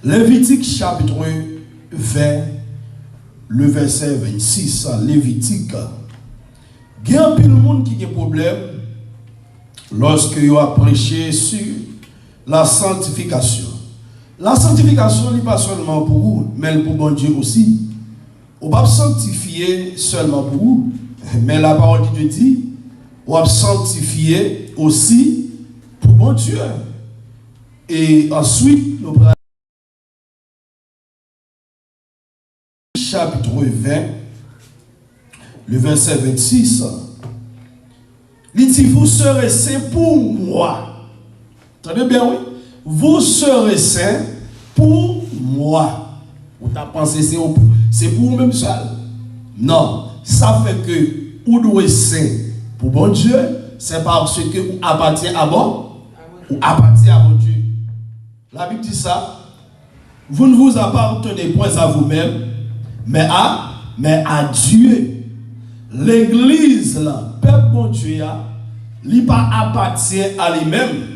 Lévitique chapitre 20, le verset 26. Lévitique. Il y a un peu de monde qui a un problème lorsque il a prêché sur la sanctification. La sanctification n'est pas seulement pour vous, mais pour bon Dieu aussi. On va sanctifier seulement pour vous, mais la parole de Dieu dit, on va sanctifier aussi pour bon Dieu. Et ensuite, nous prenons chapitre 20, le verset 26. Il dit, vous serez saints pour moi. Entendez bien, oui? Vous serez saints pour moi. Vous avez pensé c'est pour vous-même seul? Non. Ça fait que vous devez être saint pour bon Dieu, c'est parce que vous appartenez à bon, ou appartenez à bon Dieu. La Bible dit ça. Vous ne vous appartenez point à vous-même, mais à Dieu. L'église, là, peuple bon Dieu, il ne pas appartient à lui-même,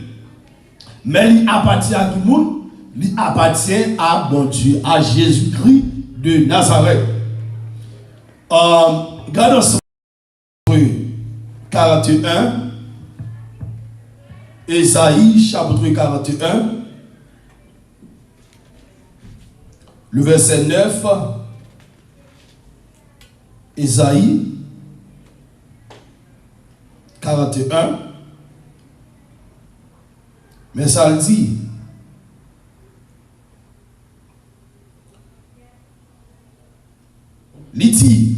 mais il appartient à tout le monde, il appartient à bon Dieu, à Jésus-Christ de Nazareth. Regardons ce 41, Ésaïe chapitre 41, le verset 9, Ésaïe 41, mais ça le dit. Il dit,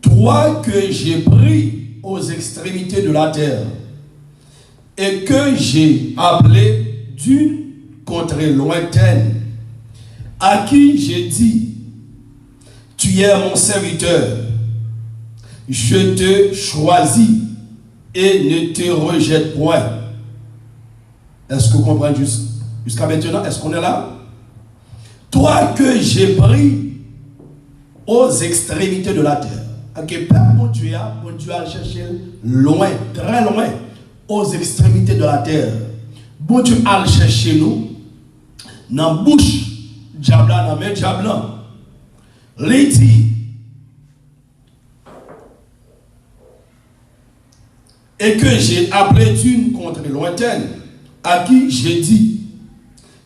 toi que j'ai pris aux extrémités de la terre et que j'ai appelé d'une contrée lointaine, à qui j'ai dit, tu es mon serviteur, je te choisis et ne te rejette point. Est-ce que vous comprenez jusqu'à maintenant? Est-ce qu'on est là? Toi que j'ai pris aux extrémités de la terre. Ok, mon Dieu a cherché loin, très loin, aux extrémités de la terre. Bon Dieu a cherché nous, dans la bouche, diable, dans la main, diable. Il dit, et que j'ai appelé d'une contrée lointaine, à qui j'ai dit,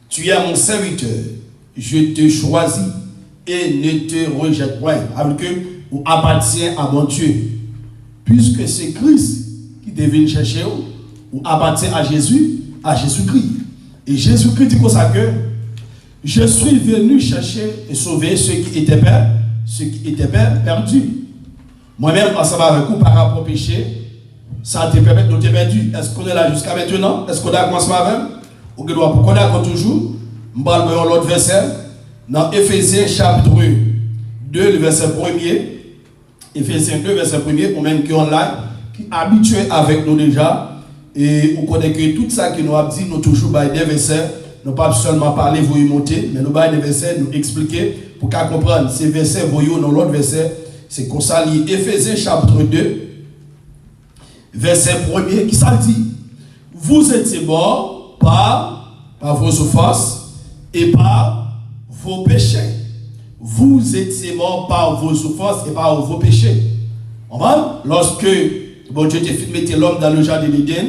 tu es mon serviteur, je te choisis et ne te rejette point. Avec que vous appartient à mon Dieu. Puisque c'est Christ qui devait chercher, ou appartient à Jésus, à Jésus-Christ. Et Jésus-Christ dit comme ça que je suis venu chercher et sauver ceux qui étaient perdus. Moi-même, ensemble avec vous, par rapport au péché, ça te permet de te perdu. Est-ce qu'on est là jusqu'à maintenant? Est-ce qu'on a commencé avec? Ou qu'on doit connaître toujours? Je vais vous l'autre verset. Dans Éphésiens chapitre 2, le verset 1er. Éphésiens 2, verset 1er, pour même qui est online, qui est habitué avec nous déjà. Et on connaît que tout ça que nous avons dit, nous toujours des versets. Nous pas seulement parler, vous y monter, mais nous avons des versets, nous expliquer pour qu'à comprendre ces versets, voyons dans l'autre verset. C'est qu'on s'allie. Éphésiens chapitre 2. Verset 1er, qui ça dit? Vous étiez morts par vos offenses et par vos péchés. Vous étiez morts par vos offenses et par vos péchés. Lorsque bon Dieu mettait l'homme dans le jardin d'Éden,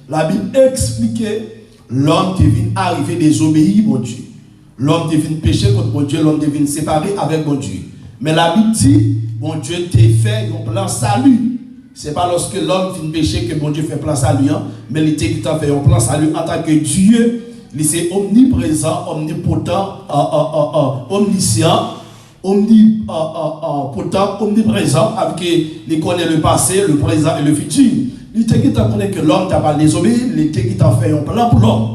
la Bible expliquait l'homme devait arriver désobéir bon Dieu. L'homme devait pécher contre bon Dieu, l'homme devait séparer avec bon Dieu. Mais la Bible dit, bon Dieu t'a fait un plan salut. Ce n'est pas lorsque l'homme finit pécher que bon Dieu fait plan salut, mais il fait un plan salut en tant que Dieu. Il est omniprésent, omnipotent, omniscient, omnipotent, omniprésent, avec il connaît le passé, le présent et le futur. Il était qui t'apprenait que l'homme t'a pas désobéi, il était qui t'a fait un plan pour l'homme.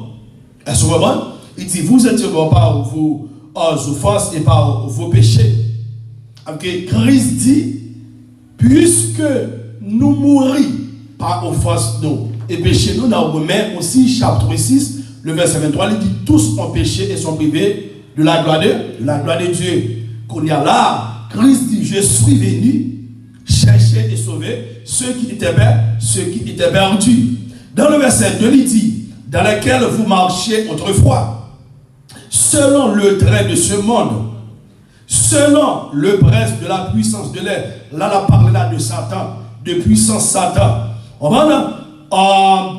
Est-ce que vous comprenez? Il dit, vous êtes morts par vos offenses et par vos péchés. Avec Christ dit, puisque nous mourons par offense nous et péché nous, dans Romains aussi, chapitre 6, le verset 23, il dit, tous ont péché et sont privés de la gloire de Dieu. Qu'on y a là, Christ dit, je suis venu chercher et sauver ceux qui étaient perdus. Dans le verset 2, il dit, dans lequel vous marchiez autrefois, selon le trait de ce monde, selon le prince de la puissance de l'air. Là, on a parlé là de Satan, de puissance Satan. On va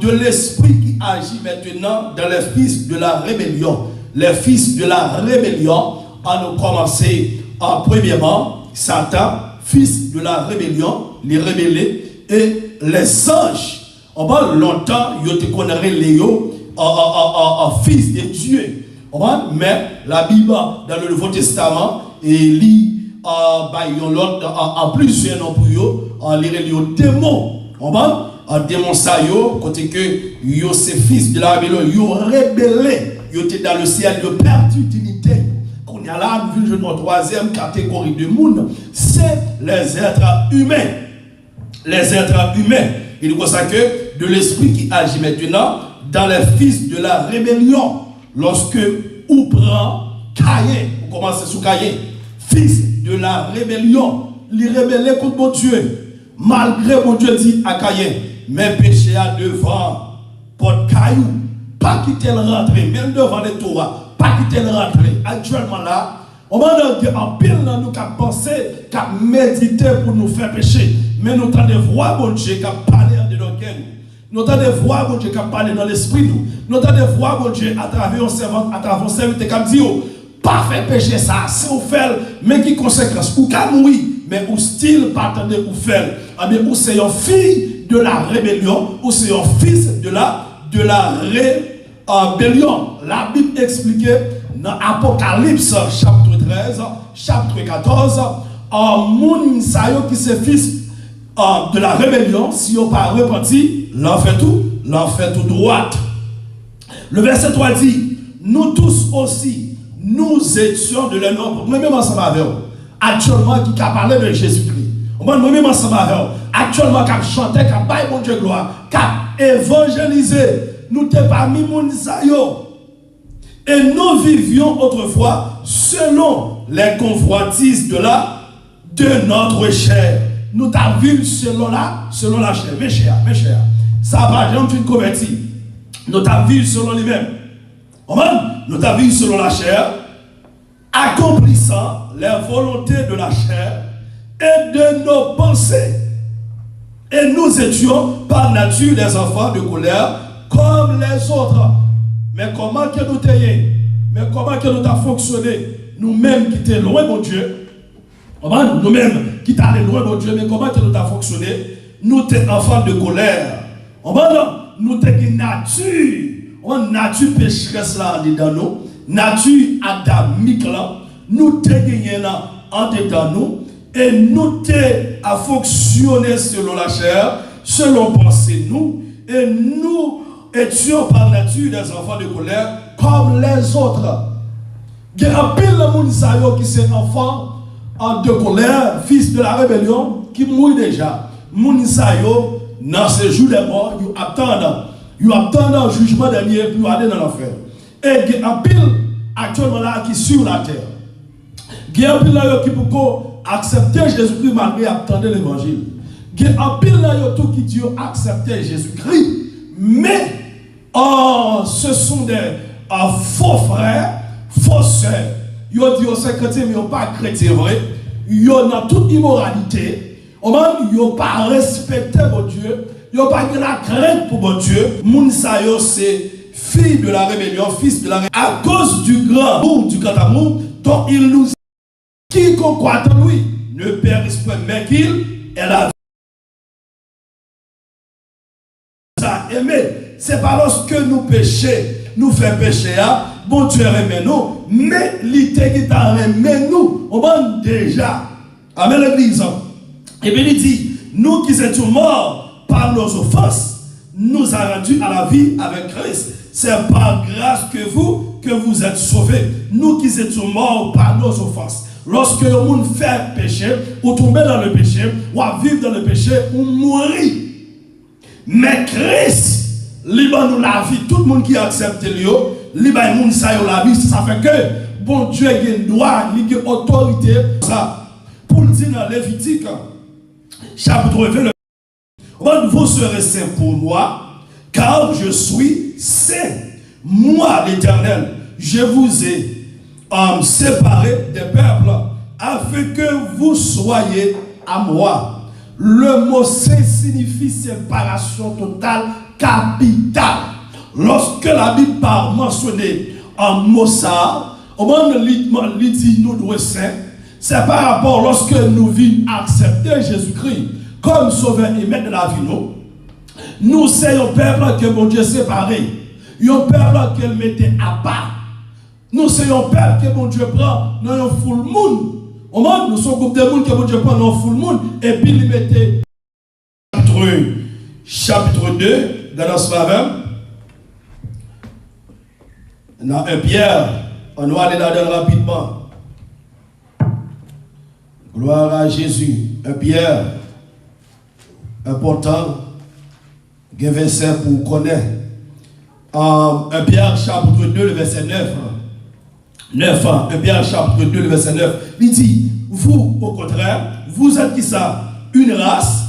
de l'esprit qui agit maintenant dans les fils de la rébellion. Les fils de la rébellion, on a commencé premièrement, Satan, fils de la rébellion, les rebellés, et les anges. On va longtemps, ils te connaîtraient Léo, fils de Dieu. Mais la Bible, dans le Nouveau Testament, il lit en plusieurs noms pour eux, il lit les démons. Un démon ça côté que yo ces fils de la rébellion, yo rebellé, yo étaient dans le ciel, yo perdu dignité. Qu'on y a là, vu une troisième catégorie de monde, c'est les êtres humains. Les êtres humains. Il est comme ça que de l'esprit qui agit maintenant dans les fils de la rébellion. Lorsque on prend Caïn, on commence sous Caïn, fils de la rébellion, les rebellés contre mon Dieu. Malgré mon Dieu dit à Caïn, mais péché à devant, porte caillou, pas quitter le rentrer, même devant les Torah, pas quitter le rentrer. Actuellement là, on va en pile dans nous qu'à penser, qu'à méditer pour nous faire pécher. Mais nous avons des voix, mon Dieu, qui parlent en dedans de nous. Nous avons des voix, mon Dieu, qui parlent dans l'esprit nous. Nous avons des voix, mon Dieu, à travers un servant, à travers un serviteur qui dit, pas faire pécher ça, si vous faites, mais qui conséquence, ou qu'à mourir, mais ou style, pas attendre ou faire. Eh bien, ou c'est une fille de la rébellion, ou c'est un fils de la rébellion. La Bible expliquait dans Apocalypse, chapitre 13, chapitre 14, en moun sayo qui c'est fils de la rébellion, si on pas repenti, l'en fait tout droite. Le verset 3 dit, nous tous aussi, nous étions de l'homme, moi-même ensemble avec eux, actuellement qui a parlé de Jésus-Christ. Moi-même ensemble avec eux, actuellement qui a chanté, qui a baillé mon Dieu gloire, qui a évangélisé, nous t'es parmi moun sayo. Et nous vivions autrefois selon les convoitises de notre chair. Nous t'avons vu selon la chair. Mes chers. Ça va, j'ai une convertie. Nous t'avons vu selon lui-même. Nous t'avons vu selon la chair, accomplissant les volontés de la chair et de nos pensées. Et nous étions par nature des enfants de colère comme les autres. Mais comment que nous t'ayons? Mais comment que nous t'avons fonctionné? Nous-mêmes qui étions loin, mon Dieu. Nous-mêmes qui étions loin, mon Dieu. Mais comment que nous t'avons fonctionné? Nous t'es enfants de colère. Nous t'es une nature pécheresse là dedans nous. Nature adamique là. Nous t'es en dedans nous. Et nous t'es à fonctionner selon la chair, selon pensée nous. Et nous étions par nature des enfants de colère comme les autres. Il y a un pile de monde qui sont enfants de colère, fils de la rébellion, qui mourent déjà. Mounisayo, dans ce jour des morts, ils attendent le jugement dernier pour aller dans l'enfer. Et il y a un pile actuellement là qui est sur la terre. Il y a un pile là qui peut accepter Jésus-Christ malgré attendre l'évangile. Il y a un pile là qui dit accepter Jésus-Christ, mais ce sont des faux frères, faux sœurs. Ils disent que c'est chrétien, mais ils ne sont pas chrétiens vrai. Ils ont toute immoralité. Ils n'ont pas respecté mon Dieu. Ils n'ont pas de la crainte pour mon Dieu. Mounsayo, c'est fille de la rébellion, fils de la rébellion. À cause du grand amour dont il nous quiconque croit en lui ne périsse point, mais qu'il est la vie. Aimé. C'est pas lorsque nous péchons, nous faisons pécher, bon Dieu remet nous, mais l'ité qui t'a remet nous, on va déjà. Amen l'église. Et bien il dit, nous qui étions morts par nos offenses, nous a rendus à la vie avec Christ. C'est par grâce que vous êtes sauvés. Nous qui étions morts par nos offenses. Lorsque le monde fait péché, ou tomber dans le péché, ou à vivre dans le péché, ou mourir. Mais Christ, libre nous la vie, tout le monde qui accepte lui, libre nous la vie, ça fait que bon Dieu a une droit, il a une autorité. Ça, pour le dire dans Lévitique, chapitre 20, vous serez saints pour moi, car je suis saint. Moi, l'Éternel, je vous ai séparés des peuples, afin que vous soyez à moi. Le mot saint signifie séparation totale, capitale. Lorsque la Bible parle mentionné en mot ça, au moment où il dit nous devons saints, c'est par rapport lorsque nous venons accepter Jésus-Christ comme sauveur et maître de la vie. Nous sommes un peuple que mon Dieu séparé, un peuple qu'il mettait à part. Nous sommes un peuple que mon Dieu prend dans un full moon. Au moment nous sommes un groupe de monde que mon Dieu prend dans un full moon et puis il mettait chapitre 2, dans ce même. Dans 1 Pierre, on va aller là-dedans rapidement. Gloire à Jésus. 1 Pierre, important, un verset pour connaître. 1 Pierre, chapitre 2, le verset 9. 1 Pierre, chapitre 2, le verset 9. Il dit, vous, au contraire, vous êtes qui ça? Une race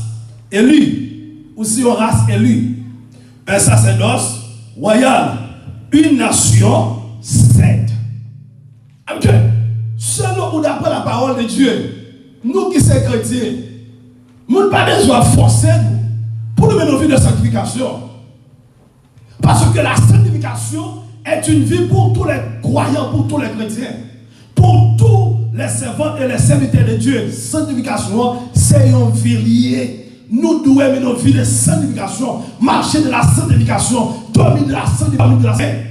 élue. Aussi une race élue. Un sacerdoce royal. Une nation sainte. Ok. Selon ou d'après la parole de Dieu, nous qui sommes chrétiens, nous n'avons pas besoin de forcer pour nous mener une vie de sanctification. Parce que la sanctification est une vie pour tous les croyants, pour tous les chrétiens, pour tous les servants et les serviteurs de Dieu. Sanctification, c'est une vie liée. Nous devons mener une vie de sanctification, marcher de la sanctification, dormir de la sanctification.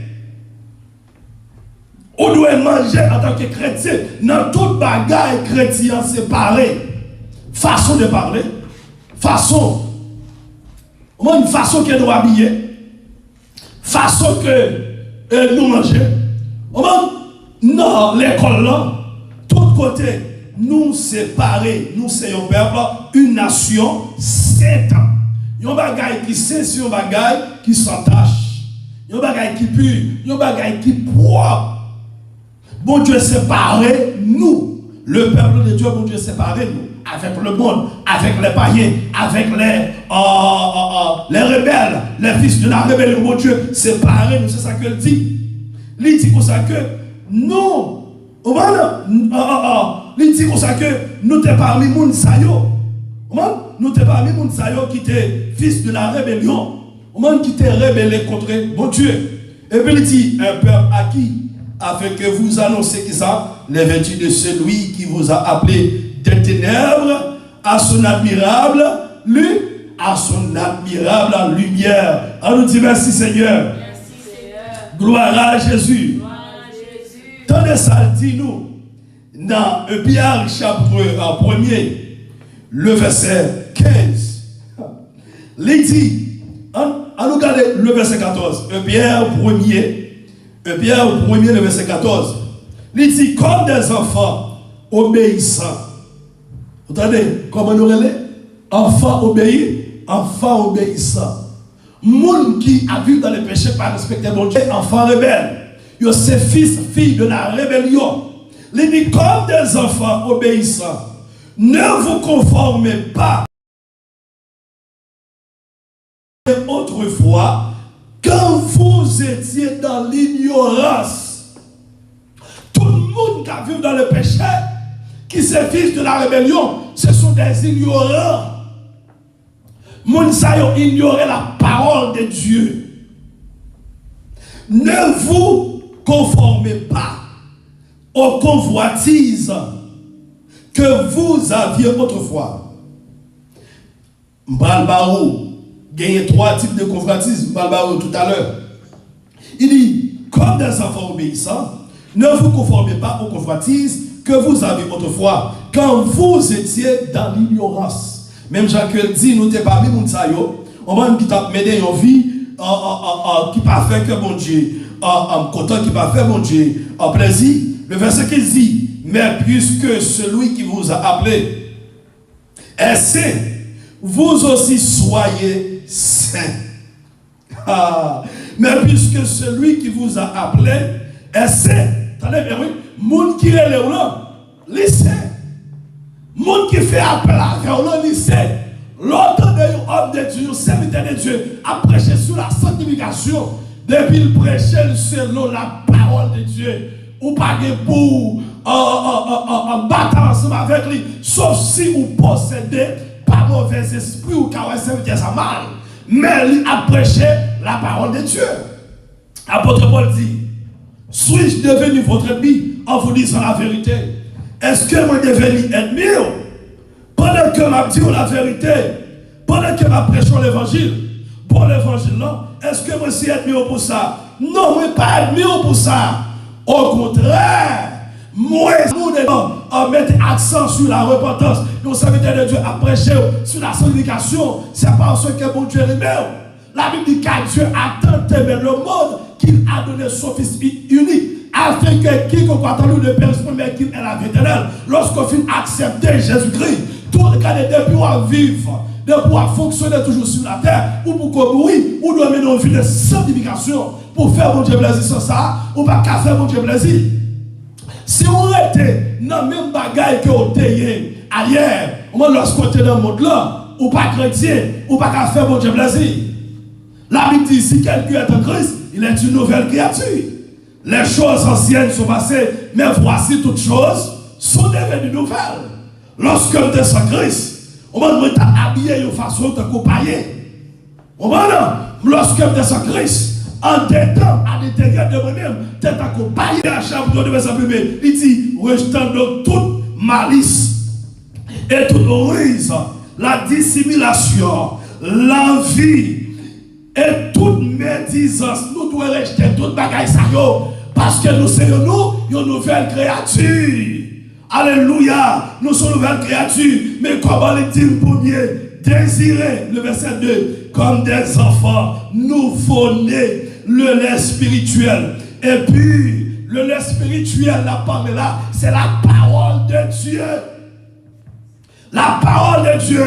On doit manger en tant que chrétien dans toute bagaille chrétien séparée. Façon de parler, une façon que nous habiller, façon que nous manger. Dans l'école là, tout côté, nous séparer, nous sommes un peuple, une nation sainte. Il y a un bagaille qui sait, c'est un bagaille qui s'entache. Il y a un bagaille qui pue, il y a un bagaille qui propre. Bon Dieu séparé nous, le peuple de Dieu, bon Dieu séparé nous, avec le monde, avec les païens, avec les rebelles, les fils de la rébellion, bon Dieu séparé nous, c'est ça qu'il dit. Il dit comme ça que nous, il dit comme ça que nous sommes parmi moun sayo, nous sommes parmi moun sayo qui étaient fils de la rébellion, qui étaient rebellés contre bon Dieu. Et puis il dit un peuple acquis, afin que vous annoncez qui ça, les vertus de celui qui vous a appelé des ténèbres à son admirable lumière. On nous dit merci Seigneur. Merci Seigneur. Gloire à Jésus. Gloire à Jésus. Tenez ça, dis-nous, dans Pierre chapitre 1er, le verset 15. Il dit, on regarde le verset 14, Pierre 1er, Pierre 1er, le verset 14. Il dit, comme des enfants obéissants. Vous entendez comment nous relève? Enfants obéissants. Moun qui a vécu dans le péché par respecter mon Dieu, enfants rebelles. Yo c'est fils, filles de la rébellion. Il dit, comme des enfants obéissants, ne vous conformez pas autrefois quand vous étiez dans l'ignorance. Tout le monde qui a vécu dans le péché, qui sont fils de la rébellion, ce sont des ignorants. Moun sa yo ignoré la parole de Dieu. Ne vous conformez pas aux convoitises que vous aviez autrefois. Mbalbarou, il y a 3 types de convoitises, Mbalbarou tout à l'heure. Il dit, comme des enfants obéissants, ne vous conformez pas aux convoitises que vous avez autrefois, quand vous étiez dans l'ignorance. Même Jacques dit, nous t'es parmi moun sa yo, on va nous t'a mené une vie qui pas fait que mon Dieu, content qui pas fait mon Dieu, en plaisir. Le verset qui dit, mais puisque celui qui vous a appelé est saint, vous aussi soyez saints. Mais puisque celui qui vous a appelé est saint, attendez bien, oui, moun qui est là, les saints. Moun qui fait appel à l'on sait. L'autre de l'homme de Dieu, serviteur de Dieu, a prêché sur la sanctification. Depuis il prêchait selon la parole de Dieu. ou pas pour battre ensemble avec lui, sauf si vous possédez pas mauvais esprit ou caractère serviteur ça mal. Mais il a prêché la parole de Dieu. Apôtre Paul dit, suis-je devenu votre ennemi en vous disant la vérité? Est-ce que moi devenu ennemi? Pendant que m'a dit la vérité, pendant que m'a prêché l'évangile, pour l'évangile, non? Est-ce que moi suis ennemi pour ça? Non, moi pas ennemi pour ça. Au contraire, moi, on met accent sur la repentance. Nous savons que Dieu a prêché sur la sanctification. C'est parce que mon Dieu est meilleur. La Bible dit que Dieu a tant aimé le monde qu'il a donné son Fils unique. Afin que quiconque attend de périsse, mais qu'il ait la vie éternelle. Lorsqu'on finit accepter Jésus-Christ, tout le cas de pouvoir vivre, de pouvoir fonctionner toujours sur la terre, ou pour qu'on mourir, ou doit mener une vie de sanctification pour faire mon Dieu plaisir sans ça, ou pas qu'à faire mon Dieu plaisir. Si on était dans le même bagaille que on était ailleurs, lorsqu'on était dans le monde là, ou pas chrétien, ou pas qu'à faire mon Dieu plaisir. La Bible dit, si quelqu'un est en Christ, il est une nouvelle créature. Les choses anciennes sont passées, mais voici toutes choses sont devenues nouvelles. Lorsque tu es sans Christ, on va nous habiller de façon de comparer. Lorsque tu es sans Christ, en détendant à l'intérieur de moi-même, tu es accompagné à chaque jour de mes amis. Il dit, rejetant donc toute malice et toute ruse, la dissimulation, l'envie et toute médisance. Nous devons rejeter toute bagaille ça. Parce que nous sommes une nouvelle créature. Alléluia. Nous sommes une nouvelle créature. Mais comment le dit le premier? Désirer, le verset 2, comme des enfants nouveau-nés, le lait spirituel. Et puis, le lait spirituel, la parole là, c'est la parole de Dieu. La parole de Dieu.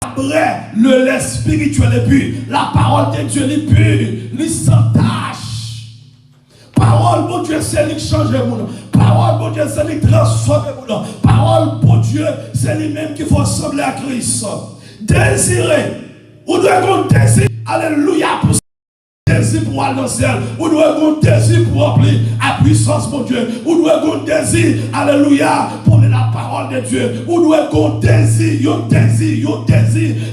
Après le lait spirituel et puis la parole de Dieu est pure, il sans tâche. Parole pour Dieu, c'est lui qui change le monde. Parole pour Dieu, c'est lui qui transforme le monde. Parole pour Dieu, c'est lui-même qui faut ressembler à Christ. Désirer, ou doit avoir désir, alléluia, pour désir pour aller dans le ciel, ou doit avoir désir pour remplir la puissance mon Dieu, ou doit avoir désir, alléluia, pour la parole de Dieu, ou doit avoir désir,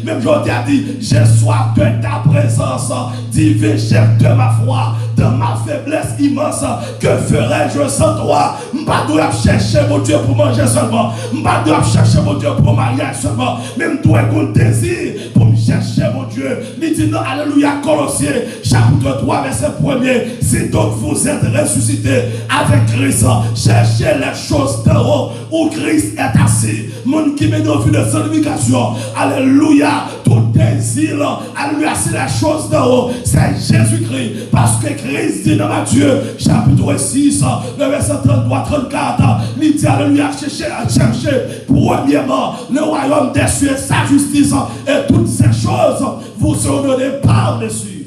même je t'ai dit, j'ai soif de ta présence, divin chef de ma foi, de ma faiblesse immense, que ferais-je sans toi? Pas dois chercher mon Dieu pour manger seulement, pas dois chercher mon Dieu pour marier seulement, même dois avoir désir pour me chercher mon Dieu. Il dit non, alléluia, Colossiens, chapitre 3, verset 1er. Si donc vous êtes ressuscités avec Christ, cherchez les choses d'en haut où Christ est assis. Mon qui mène au vie de sanctification, alléluia, tout désir, alléluia, c'est la chose d'en haut, c'est Jésus-Christ. Parce que Christ dit dans Matthieu, chapitre 6, le verset 33-34, il dit alléluia, cherchez premièrement le royaume des cieux, sa justice, et toutes ces choses vous seront données par-dessus.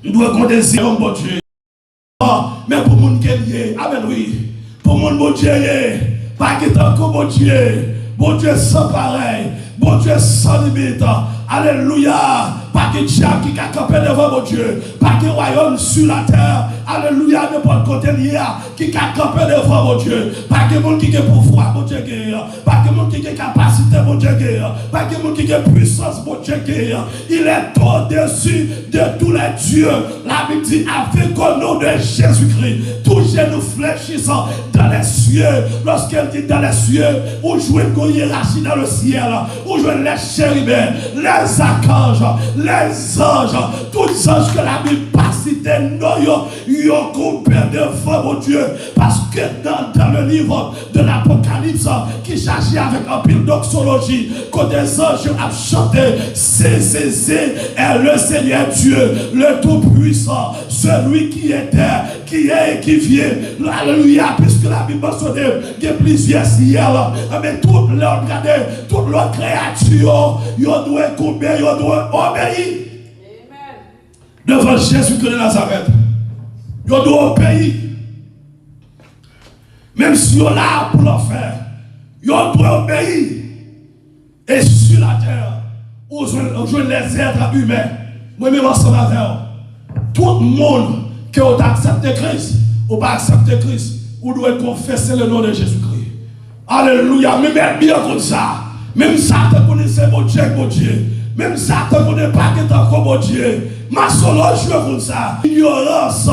Nous devons qu'on désire un bon Dieu. Mais pour mon qui est, amen, oui. Pour mon bon Dieu, pas qu'il tant que bon Dieu sans pareil, bon Dieu sans limite. Alléluia. Pas que Dieu qui a campé devant mon Dieu. Pas que royaume sur la terre. Alléluia. N'importe côté lié qui a campé devant mon Dieu. Pas que monde qui a pouvoir, mon Dieu. Pas que monde qui a capacité, mon Dieu. Pas que monde qui a puissance, mon Dieu. Il est au-dessus de tous les dieux. La Bible dit avec au nom de Jésus-Christ, tous nous fléchissant dans les cieux. Lorsqu'elle dit dans les cieux, où jouer une hiérarchie dans le ciel, où jouer les chérubins, les archanges, les anges, tous les anges que la Bible pas cité, ils ont coupé devant mon Dieu. Parce que dans le livre de l'Apocalypse, qui s'agit avec un pile doxologie, quand des anges ont chanté, c'est le Seigneur Dieu, le Tout-Puissant, celui qui était, qui est et qui vient. Alléluia, puisque la Bible mentionne qu'il y a plusieurs ciels, mais toute leur créature, ils doivent couper, ils doivent obéir. Devant Jésus-Christ de Nazareth, ils doivent obéir. Même si on là pour le faire, ils doivent obéir. Et sur la terre, où je les êtres humains, moi-même ensemble avec eux, tout le monde qui a accepté Christ, ou pas accepté Christ, ou doit confesser le nom de Jésus-Christ. Alléluia. Même bien comme ça. Même ça, tu connaissais mon Dieu. Même ça, tu connais pas que tu as comme mon Dieu. Ma solo joue comme ça. Ignorance,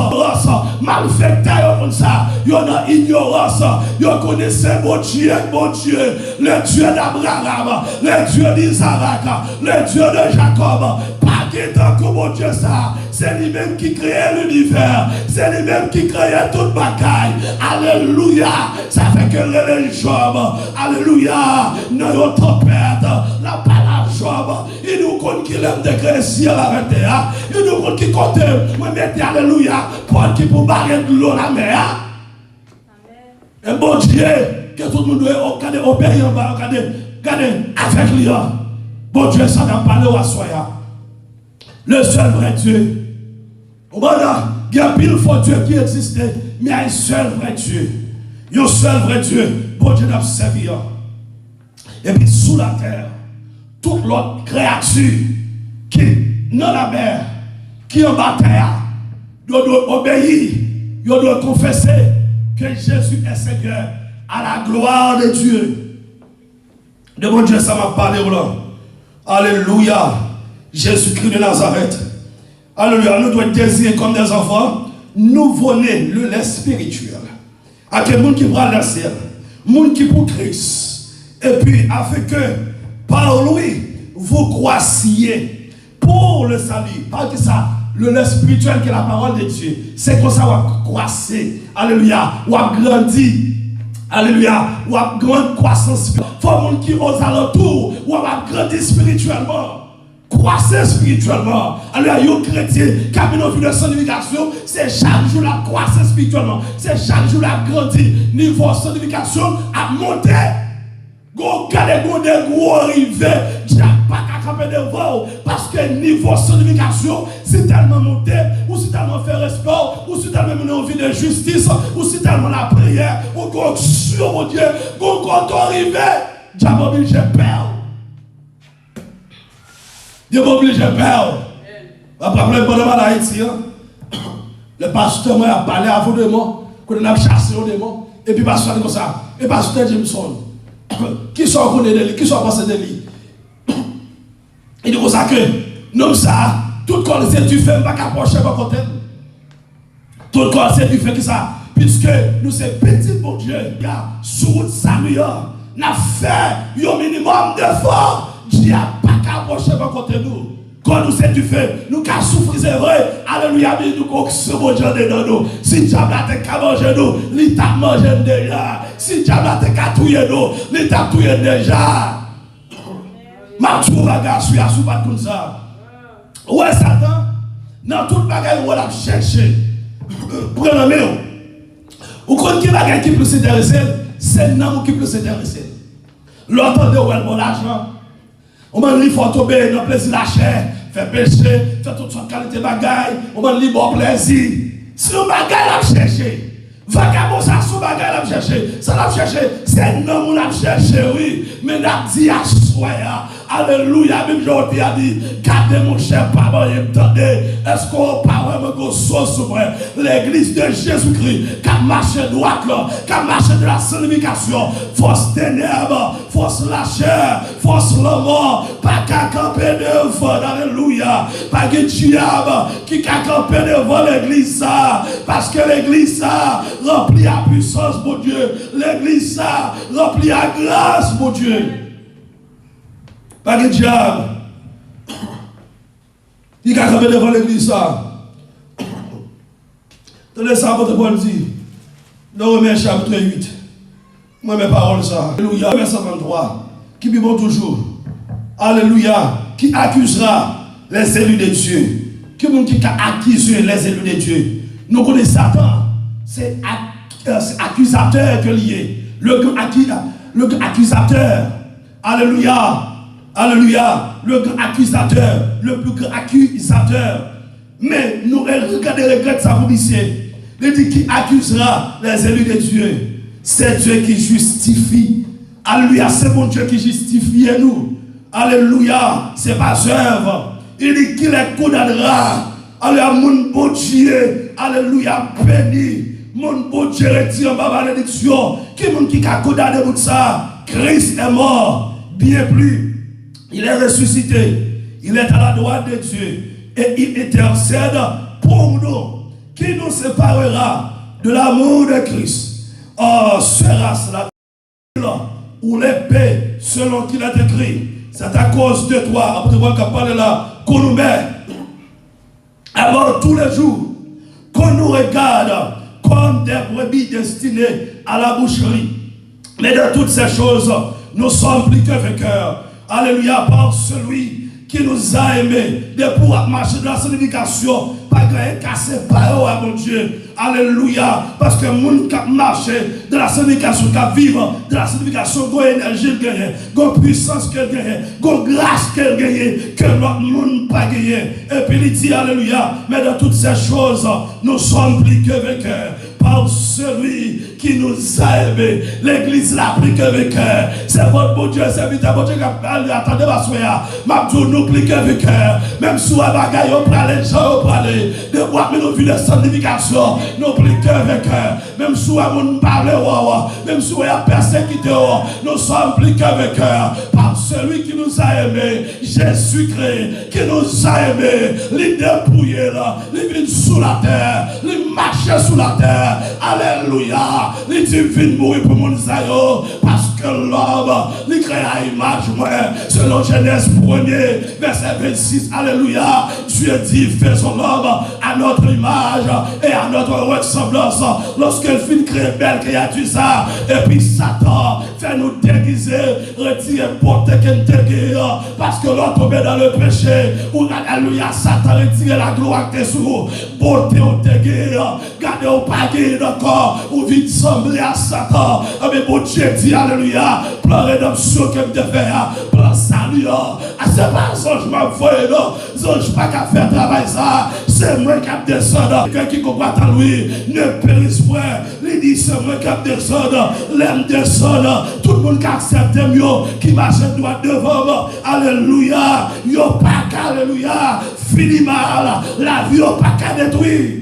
malfecteur comme ça. Il y en a ignorance. Il connaissait mon Dieu, le Dieu d'Abraham, le Dieu d'Isaac, le Dieu de Jacob. Pas que tant comme mon Dieu ça. C'est lui-même qui créait l'univers. C'est lui-même qui créait toute bagaille. Alléluia. Ça fait que le Job. Alléluia. Notre tempête. La parole Job. Il nous compte qu'il aime de créer ciel avec terre. Il nous compte qu'il compte. Moi, mettez alléluia. Pour qui pour barrer de l'eau la mer. Un bon Dieu. Que tout le monde doit obéir en bas. Regardez avec lui. Bon Dieu, ça n'a pas parlé à soi. Le seul vrai Dieu. Il y a pile faux Dieu qui existait, mais il y a un seul vrai Dieu. Il y a un seul vrai Dieu. Bon Dieu n'a servi. Et puis sous la terre, toute l'autre créature qui est dans la mer, qui est en bas terre, doit obéir, doit confesser que Jésus est Seigneur à la gloire de Dieu. De mon Dieu, ça m'a parlé. Alléluia. Jésus-Christ de Nazareth. Alléluia. Nous devons désirer comme des enfants, nouveau-né, le lait spirituel. À quel monde qui prend le ciel, monde qui pour Christ. Et puis, afin que par lui, vous croissiez pour le salut. Parce que ça, le lait spirituel qui est la parole de Dieu, c'est comme ça qu'on croisser. Alléluia. On a grandi. Alléluia. On a grande croissance. Il faut un monde qui aux alentours, on a grandi spirituellement. Croisser spirituellement. Alors, il y a un chrétien qui a une vie de sanctification, c'est chaque jour la croisser spirituellement. C'est chaque jour la grandir. Niveau de sanctification à monter. Regardez, gros arrivé, il n'y a pas qu'à camper devant. Parce que niveau de sanctification, c'est tellement monté, ou c'est tellement faire sport, ou c'est tellement une vie de justice, ou c'est tellement la prière, ou qu'on sur mon Dieu, quand on arrive, diable obligé peur. Dieu m'a obligé de perdre. Après le bonhomme à Haïti, le pasteur m'a parlé à vous de moi, qu'on a chassé au démon, et puis pasteur dit comme ça, et pasteur Jameson, qui sont connus de lui, qui sont passés de lui. Il dit comme ça que, non ça, tout corps c'est du fait, pas qu'approcher par côté. Tout corps c'est du fait que ça, puisque nous sommes petits pour Dieu, il y a sous salut, n'a fait un minimum d'efforts. Dieu n'a pas qu'à approcher par côté nous. Quand nous sommes du feu, nous qu'à souffrir, c'est vrai. Alléluia, mais nous qu'à se manger dedans nous. Si diable a qu'à manger nous, il t'a mangé déjà. Si diable a qu'à tuer nous, il t'a tué déjà. Ma tour à gars, je suis à soubattre comme ça. Ouais, Satan, dans toute bagaille, on l'a cherché. Prenez-le. Ou quand qui bagaille qui peut s'intéresser, c'est non qui peut s'intéresser. L'autre de où elle bon l'argent. On m'a dit, faut tomber dans le plaisir de la chair, faire pécher, faire toute sorte de qualité de bagaille. On m'a dit, bon plaisir. Si on bagaille l'a cherché, vagabond, ça, son bagaille l'a cherché, ça l'a cherché, c'est non, on l'a cherché, oui. Mais n'a dit à soi, alléluia, même j'aurais a dit, gardez mon cher papa, attendez, est-ce qu'on parle vraiment de sauce sur l'église de Jésus-Christ, qui a marché droite, qui a marché de la sanctification, force ténèbres, force la chair, force la mort, pas qu'à camper devant, alléluia, pas que diable qui a campé devant l'église, ça, parce que l'église, ça, remplit à puissance, mon Dieu, l'église, ça, remplit à grâce, mon Dieu. Pas de diable. Il a campé devant l'église, ça. Tenez ça, votre Paul dit. Dans Romains chapitre 8. Moi, mes paroles, ça. Alléluia. Verset 23. Qui vivent toujours. Alléluia. Qui accusera les élus de Dieu. Qui accuse les élus de Dieu. Nous connaissons Satan. C'est accusateur que lié. Le accusateur. Alléluia. Alléluia. Le grand accusateur. Le plus grand accusateur. Mais nous regardons ça vous ici. Il dit qui accusera les élus de Dieu. C'est Dieu qui justifie. Alléluia. C'est mon Dieu qui justifie nous. Alléluia. C'est pas œuvre. Il dit qu'il les condamnera. Alléluia, mon bon Dieu, alléluia, béni. Mon bon Dieu, retire ma malédiction. Qui est mon qui a condamné pour ça? Christ est mort, bien plus. Il est ressuscité. Il est à la droite de Dieu. Et il intercède pour nous. Qui nous séparera de l'amour de Christ? Oh, sera-ce la ou l'épée selon qu'il est écrit? C'est à cause de toi, après voir qu'on parle là, qu'on nous met avant tous les jours, qu'on nous regarde comme des brebis destinées à la boucherie. Mais de toutes ces choses, nous sommes plus que vainqueurs. Alléluia, par celui qui nous a aimés, de pouvoir marcher dans la sanctification, pas de casser par eux, mon Dieu. Alléluia, parce que moun qui marche de la sanctification, qui vivent de la sanctification, qui a énergie, qui a puissance, qui a grâce, qui a que notre monde pas gagné. Et puis il dit, alléluia, mais de toutes ces choses, nous sommes plus que vainqueurs. Par celui qui nous a aimés. L'église l'a plus que vainqueur. C'est votre bon Dieu, c'est votre bon Dieu qui a attendez ma soeur. Ma tour nous plus que vainqueur. Même si on va gagner, on prend les gens, on prend les de boire, mais nous vivons de sanctification. Nous plus que vainqueur. Même si on parle, même si on a persécuté, nous sommes plus que vainqueurs. Par celui qui nous a aimés, Jésus-Christ, qui nous a aimés, les dépouiller là, les vivre sous la terre, les marcher sous la terre. Alléluia. Les divines mourir pour mon Zayo. Parce que l'homme, il crée à image, moi. Selon Genèse 1er, verset 26. Alléluia. Dieu dit, faisons l'homme à notre image et à notre ressemblance. Lorsqu'il finit créer belle créature, ça. Et puis Satan fait nous déguiser, retirer, porter qu'elle déguise. Parce que l'on tombe dans le péché. Ou alléluia, Satan retire la gloire de sous. Beauté au déguise. Gardez au paquet. D'accord, ou vite sembler à Satan. Mais mon Dieu dit, alléluia, plan rédemption que me faire, plan salut. C'est pas ça, je m'envoie, non. Je ne pas qu'à faire travail ça. C'est moi qui a descendu. Quelqu'un qui combat à lui, ne périsse point. Il dit, c'est moi qui a descendu. L'aime descendre. Tout le monde qui accepte mieux, qui marche droit devant moi. Alléluia. Yo pas qu'à, alléluia. Fini mal. La vie, yo pas qu'à détruire.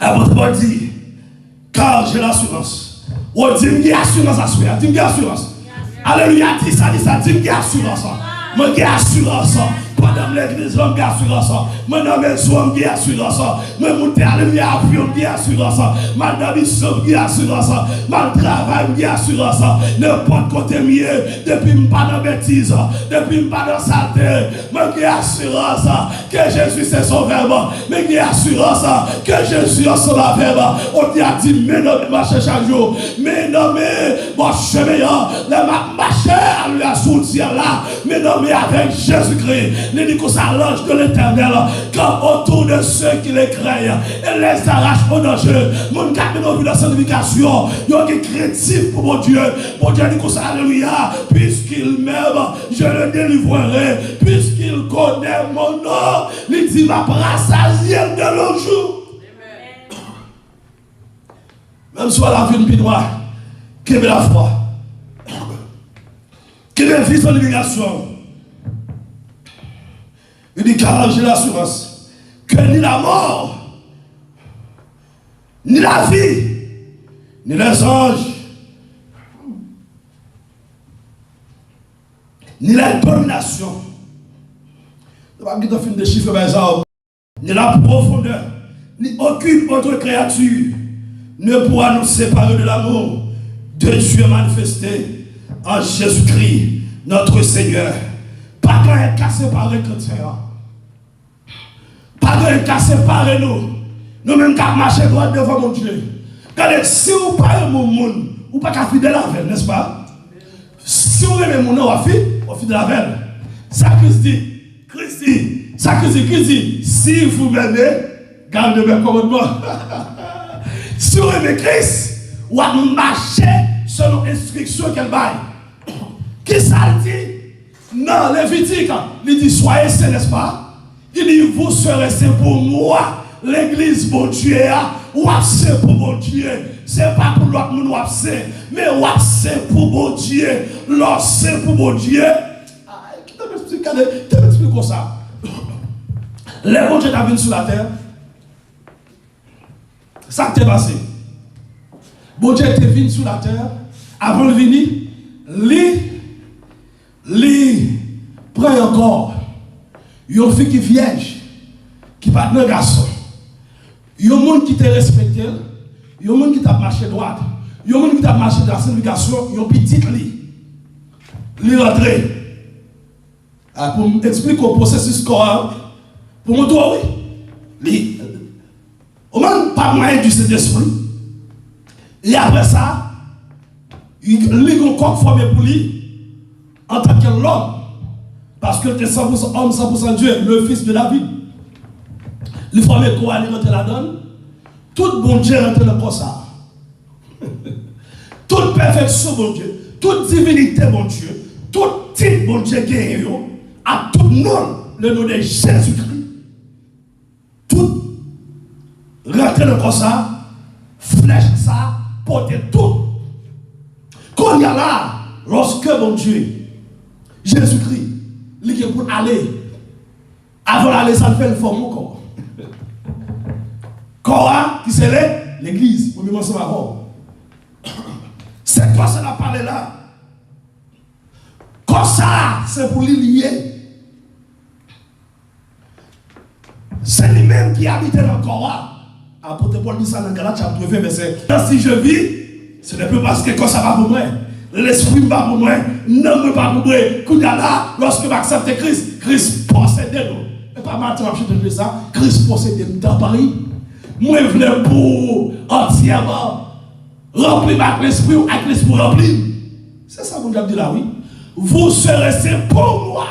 Votre body, car j'ai l'assurance. On dit, j'ai assurance à soi. Dis, j'ai assurance. Alléluia, dis ça, dis, j'ai assurance. Moi, j'ai assurance. Pendant l'église, j'ai assurance. Moi, dans mes soins, j'ai assurance. Moi, mon alléluia, j'ai assurance. Ma mission, j'ai assurance. Ma travail, j'ai assurance. N'importe côté mieux, depuis que je pas dans bêtise, depuis que je pas dans saleté, moi, j'ai assurance que Jésus c'est sauveur. Mais j'ai assurance que Jésus est sauveur. On dit, mais non, mais marcher chaque jour. Mais non, mais mon chemin, le marcher à lui assourdir là. Mais non, mais avec Jésus-Christ. Les dit que ça l'ange de l'éternel, quand autour de ceux qui les craignent, et les arrache au danger. Mon gars, nous avons la sanctification, il y a des créatifs pour mon Dieu. Mon Dieu dit que ça, alléluia, puisqu'il m'aime, je le délivrerai, puisqu'il connaît mon nom, il dit ma rassasier de l'autre jour. Même soit la vie de pinois, qui veut la foi, qui veut vivre son obligation. Il dit car j'ai l'assurance que ni la mort, ni la vie, ni les anges, ni la domination, ni la profondeur, ni aucune autre créature ne pourra nous séparer de l'amour de Dieu manifesté en Jésus-Christ, notre Seigneur. Pas qu'un cas séparé chrétien. Pas qu'un cas séparé nous. Nous-mêmes qui marchons droit devant mon Dieu. Regardez, si vous parlez mon monde, vous pas qu'à fidèle avec, n'est-ce pas? Si vous aimez mon nom, vous fidèle avec. Ça Christ dit, ça Christ dit, si vous m'aimez, gardez mes commandements. Si vous aimez Christ, vous marchez selon l'instruction qu'elle baille. Qui ça dit? Non, Lévitique, il dit soyez saints, n'est-ce pas? Il dit vous serez saints pour moi. L'église, mon Dieu, ou c'est pour mon Dieu. C'est pas pour l'autre monde, mais c'est pour mon Dieu. L'autre c'est pour mon Dieu. Qui t'a expliqué explique comme ça. Les bon Dieu venu sur la terre. Ça qui est passé. Bon Dieu était venu sur la terre. Avant de venir, lui prend encore une fille qui est vierge, qui pas de garçon. Il y a un monde qui te respecte, il y a un monde qui t'a marché droite, il y a un monde qui t'a marché dans la signification, il y a un petit lit. Lui rentrer. Pour m'expliquer le processus corps, pour moi, toi, oui. Au moins, pas moyen du Saint-Esprit. Et après ça, il a un corps formé pour lui en tant qu'homme. Parce que tu es 100% homme, 100% Dieu, le fils de David. Il formé quoi, il rentre la donne. Tout bon Dieu rentre dans le corps ça. Toute perfection, bon Dieu. Toute divinité, bon Dieu. Tout titre, bon Dieu, gagne à tout nom, le nom de Jésus-Christ. Tout rentre dans le corps ça, flèche ça, porter tout. Quand il y a là, lorsque mon Dieu, Jésus-Christ, il est pour aller, avant d'aller, ça le fait le forme au corps. Corps qui c'est l'église, pour me ça c'est quoi ça la parler là? Comme ça, c'est pour lui lier. C'est lui-même qui habite dans le corps. Apôtre Paul dit ça dans Galates chapitre 20, verset. Si je vis, ce n'est pas parce que quand ça va pour moi. L'esprit va pour moi, non me pas pour moi. Quand là, lorsque j'accepte Christ, Christ possède nous. Et pas mal de dire ça, Christ possède nous dans Paris. Moi, je voulais pour entièrement remplir avec l'esprit ou avec l'esprit rempli. C'est ça que vous dit là, oui. Vous serez pour moi.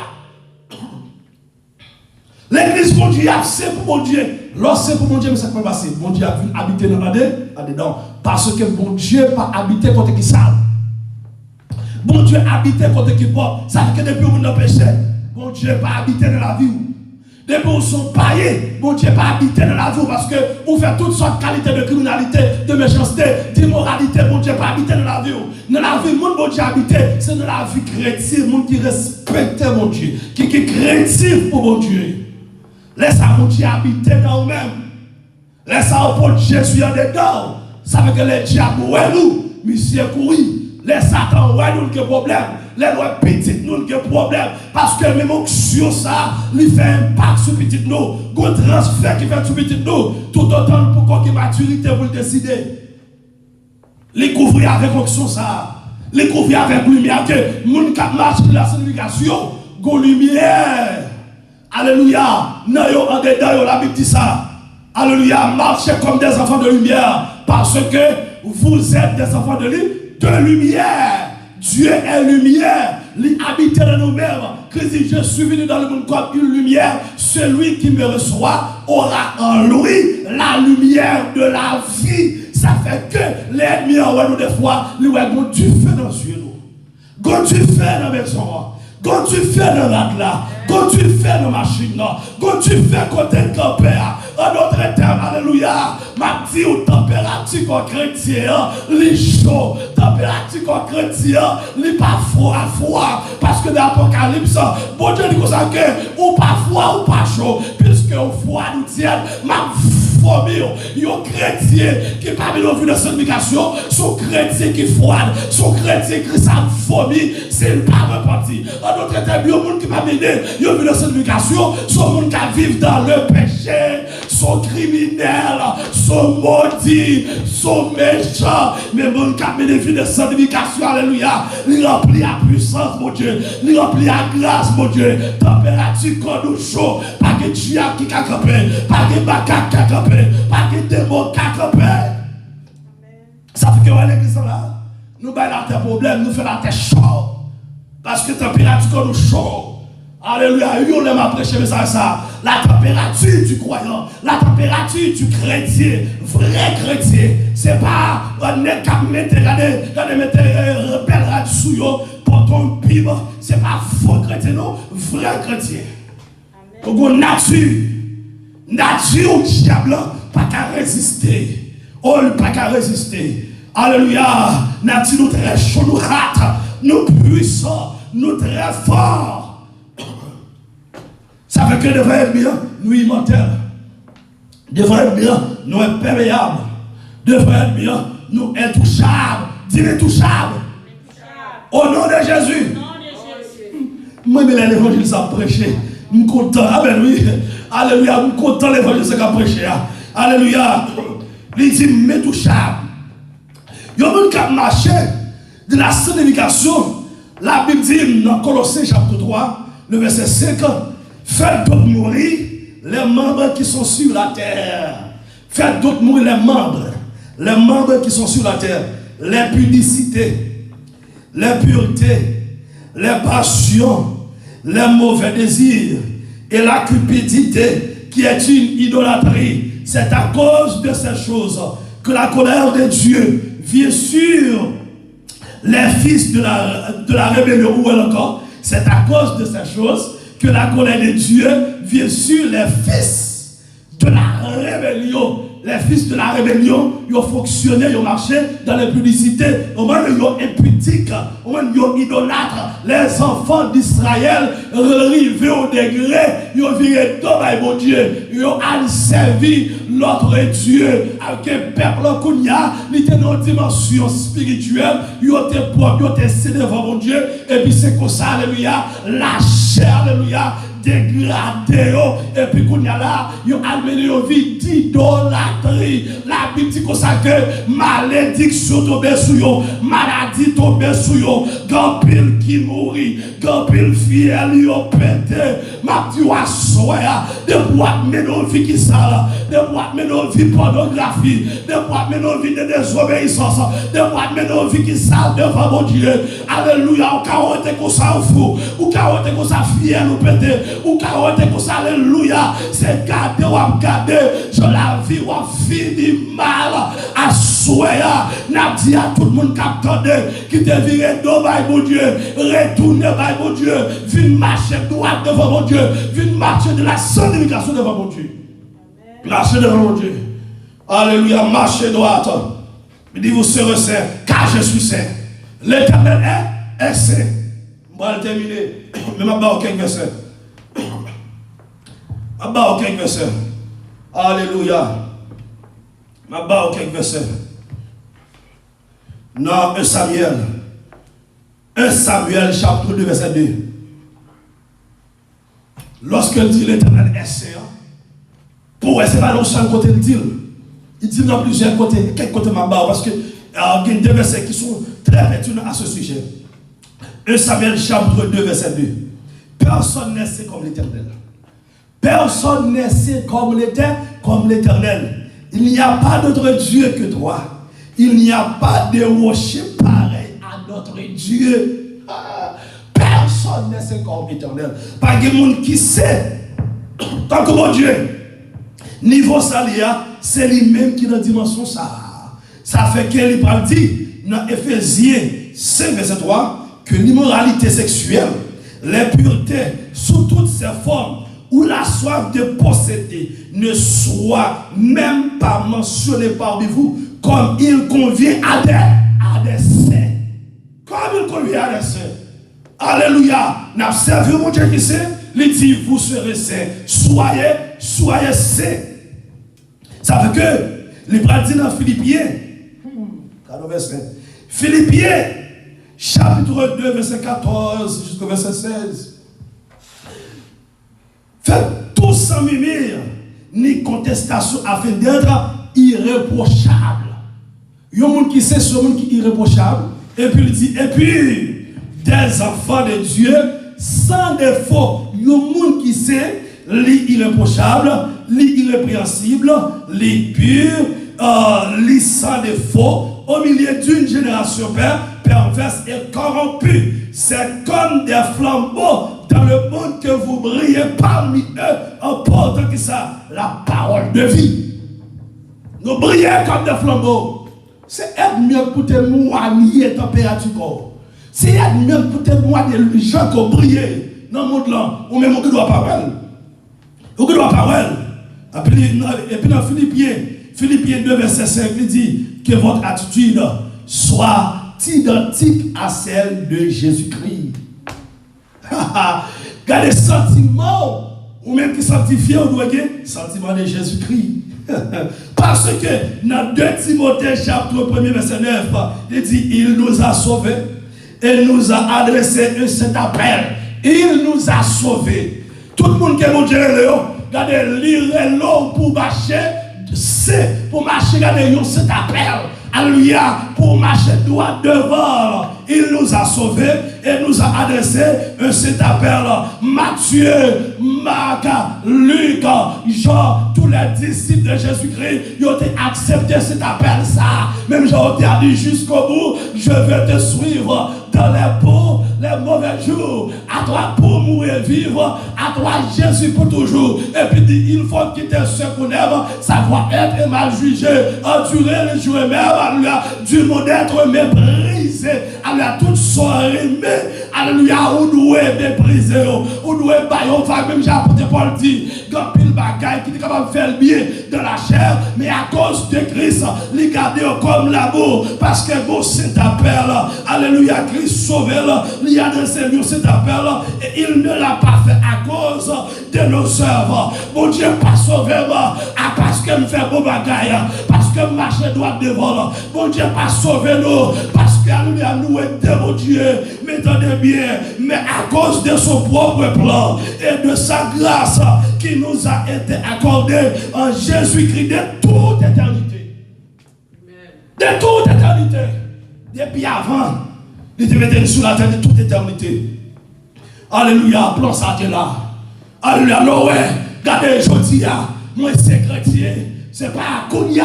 L'église, mon Dieu, c'est pour mon Dieu. Lorsque c'est pour mon Dieu, mais ça peut passer. Mon Dieu a vu habiter dans là-dedans. Parce que mon Dieu n'a pas habité côté qui sale. Mon Dieu a habité côté qui pauvre. Ça fait que depuis où nous péché, mon Dieu n'a pas habité dans la vie. Depuis où nous sommes paillés, mon Dieu n'a pas habité dans la vie. Parce que vous faites toutes sortes de qualités de criminalité, de méchanceté, d'immoralité. Mon Dieu n'a pas habité dans la vie. Dans la vie, mon Dieu a habité, c'est dans la vie chrétienne. Mon qui respecte mon Dieu, qui est chrétien pour mon Dieu. Laisse mon Dieu habiter dans nous-mêmes. Laisse pour Jésus en dedans. Ça veut que les diables, nous, monsieur courir. Les Satan, nous qui problème. Les lois petites, nous qui problème. Parce que même sur ça, il fait un impact sur petit nous. Un transfert qui fait sur petit nous. Tout autant pour qu'on ait maturité pour le décider. Les couvrir avec fonction ça. Les couvrir avec lumière. Que moun qui marche de la signification. Go lumière. Alléluia. Non, en dedans, la Bible dit ça. Alléluia. Marchez comme des enfants de lumière. Parce que vous êtes des enfants de lumière. Dieu est lumière. Il habite dans nous-mêmes. Christ dit, je suis venu dans le monde comme une lumière. Celui qui me reçoit aura en lui la lumière de la vie. Ça fait que l'ennemi en nous des fois, lui ouais, quand tu fais dans les yeux, quand tu fais dans la maison, quand tu fais dans la là, quand tu fais dans la machine, quand tu fais côté de campeur, en d'autres termes, alléluia, ma dit ou température qu'on chrétien, les chaud, température qu'on chrétien, les pas froid, parce que dans l'Apocalypse, bon Dieu dit comme ça que, ou pas froid ou pas chaud, puisque au froid nous tient, ma famille, yon chrétien qui parmi nos vues de sanctification, son chrétien qui froide, son chrétien qui s'en famille, c'est pas reparti. En d'autres termes, yon monde qui m'a mené, yon vu de sanctification, son monde qui vit dans le péché, son criminel, son maudit, son méchant, mais monde qui a mené vues de sanctification, alléluia, il remplit la puissance, mon Dieu, il remplit la grâce, mon Dieu, température quand nous chaud, pas que diable qui a campé, pas que macaque qui a campé, pas que démon qui a campé. Ça fait que l'église là, nous baillons la terre problème, nous faisons la terre chaud, parce que température quand nous chaud. Alléluia, on m'a prêché ça. La température du croyant, la température du chrétien, vrai chrétien, c'est pas un nez qui mette rebelle là-dessus pour ton Bible, c'est pas faux chrétien, non, vrai chrétien. Pour nature au diable, pas qu'à résister. Oh, pas qu'à résister. Alléluia, nature nous très chaud, nous hâte, nous puissants, nous très forts. fait que devant être bien, nous immortels. Devant être bien, nous imperméables. Devant être bien, nous intouchables. Dis intouchables. Au nom de Jésus. Moi, je l'évangile, ça prêché. Je suis content. Amen, oui. Alléluia. Je suis content l'évangile, ça prêché. Alléluia. Il dit, mais touchable. Il y a un monde qui a marché de la sanctification. La Bible dit dans Colossiens chapitre 3, le verset 5, faites donc mourir les membres qui sont sur la terre. Faites donc mourir les membres qui sont sur la terre. L'impudicité, l'impureté, les passions, les mauvais désirs et la cupidité qui est une idolâtrie. C'est à cause de ces choses que la colère de Dieu vient sur les fils de la rébellion. Ou encore, c'est à cause de ces choses que la colère de Dieu vient sur les fils de la rébellion. Les fils de la rébellion, ils ont fonctionné, ils ont marché dans l'impudicité. Au moins, ils ont impudiques, au moins, ils ont idolâtres. Les enfants d'Israël, arrivés au degré, ils ont viré tout par mon Dieu. Ils ont servi l'autre Dieu. Avec un peuple Kounia, ils étaient dans une dimension spirituelle. Ils ont été propres, ils ont été cédés devant mon Dieu. Et puis, c'est comme ça, alléluia, la chair, alléluia, dégradé, et puis qu'on y a là, ils ont amené une vie d'idolâtrie. La Bible dit que malédiction tombe sur eux, maladie tombe sur eux, grand pile qui mourit, grand pile fiel, ils ont pété. Ma dit, à soya, de boîtes mais nos vies qui sale, de boîtes mais nos vies pornographie, de boîtes mais nos vies de désobéissance, de boîtes mais nos vies qui sale devant mon Dieu. Alléluia, ou carotte comme ça fou, ou carotte comme ça fiel ou pété. Ou carotte comme ça, alléluia, c'est garder ou garder, je la vie ou fini mal, à souhait, n'a dit à tout le monde qui attendait, qui te viré devant mon Dieu, retourner vers mon Dieu, viens marcher droit devant mon Dieu, viens marcher de la sanctification devant mon Dieu. Marcher devant mon Dieu. Alléluia, marcher droit. Il dit, vous serez saint, car je suis saint. L'Éternel est saint. On va le terminer, mais je ne vais pas aucun verset. Abba aucun verset. Alléluia. Abba aucun verset. Non, 1 Samuel. 1 Samuel chapitre 2 verset 2. Lorsqu'il dit l'Éternel est saint, pour c'est pas le seul côté il dit dans plusieurs côtés. Quel côté Abba? Parce que il y a des versets qui sont très pertinents à ce sujet. 1 Samuel chapitre 2 verset 2. Personne n'est saint comme l'Éternel. Personne n'est saint comme l'Éternel. Il n'y a pas d'autre Dieu que toi. Il n'y a pas de worship pareil à notre Dieu. Personne n'est saint comme l'Éternel. Pas de monde qui sait. Tant que mon Dieu. Niveau salia, c'est lui-même qui est dans la dimension ça. Ça fait qu'il parle dit dans Éphésiens 5 verset 3 que l'immoralité sexuelle, l'impureté sous toutes ses formes, où la soif de posséder ne soit même pas mentionnée parmi vous, comme il convient à des saints. Comme il convient à des saints. Alléluia. N'a servi mon Dieu qui sait, il dit vous serez saints. Soyez saints. Ça veut que, les bras dit dans Philippiens, Philippiens, chapitre 2, verset 14 jusqu'au verset 16. Faites tout sans mimir, ni contestation, afin d'être irréprochable. Il y a un monde qui sait ce monde qui est irréprochable. Et puis il dit, et puis, des enfants de Dieu, sans défaut. Il y a un monde qui sait l'irréprochable, l'irrépréhensible, l'impur, sans défaut, au milieu d'une génération perverse et corrompue. C'est comme des flambeaux dans le monde que vous brillez parmi eux en portant que ça, la parole de vie. Nous brillons comme des flambeaux. C'est être mieux pour te moigner température corps. C'est être mieux pour te moigner les gens qui brillent dans le monde là. Ou même on doit parole. On doit parole. Et puis dans Philippiens 2 verset 5, il dit que votre attitude soit identique à celle de Jésus-Christ. Car les sentiments ou même qui sanctifie, on doit gagner sentiment de Jésus-Christ. Parce que dans 2 Timothée chapitre 1 verset 9, il dit, il nous a sauvés et nous a adressé cet appel. Il nous a sauvés. Tout le monde qui est mon Dieu, regardez, lire l'eau pour marcher, c'est pour marcher, regardez, cet appel. Alléluia, pour marcher droit devant. Il nous a sauvés et nous a adressé cet appel. Matthieu, Marc, Luc, Jean, tous les disciples de Jésus-Christ, ils ont accepté cet appel. Ça, même Jean a dit jusqu'au bout, je vais te suivre dans les bons, les mauvais jours. À toi pour mourir et vivre, à toi Jésus pour toujours. Et puis dit, il faut quitter ce qu'on aime, ça doit être mal jugé, endurer le jour et même. Alléluia, du monde être méprisé. Alléluia, toute soirée, mais alléluia, on doit mépriser, on doit bailler, même j'ai Paul dit, quand pile bagaille qui est capable de faire le bien de la chair, mais à cause de Christ, les garder comme l'amour, parce que bon, cet appel, alléluia, Christ sauvé, il a adressé lui cet appel, et il ne l'a pas fait à cause de nos œuvres. Mon Dieu, pas sauvé, parce que me fait beau bagaille, parce que marcher droit devant. Mon Dieu, pas sauvé nous, parce que nous aidons mon Dieu, mais tenez bien, mais à cause de son propre plan et de sa grâce qui nous a été accordée en Jésus-Christ de toute éternité. De toute éternité. Depuis avant, il était mettu sur la terre de toute éternité. Alléluia, plan ça t'es là. Alléluia, Noé, regardez, je dis, moi c'est chrétien, c'est pas Kounia,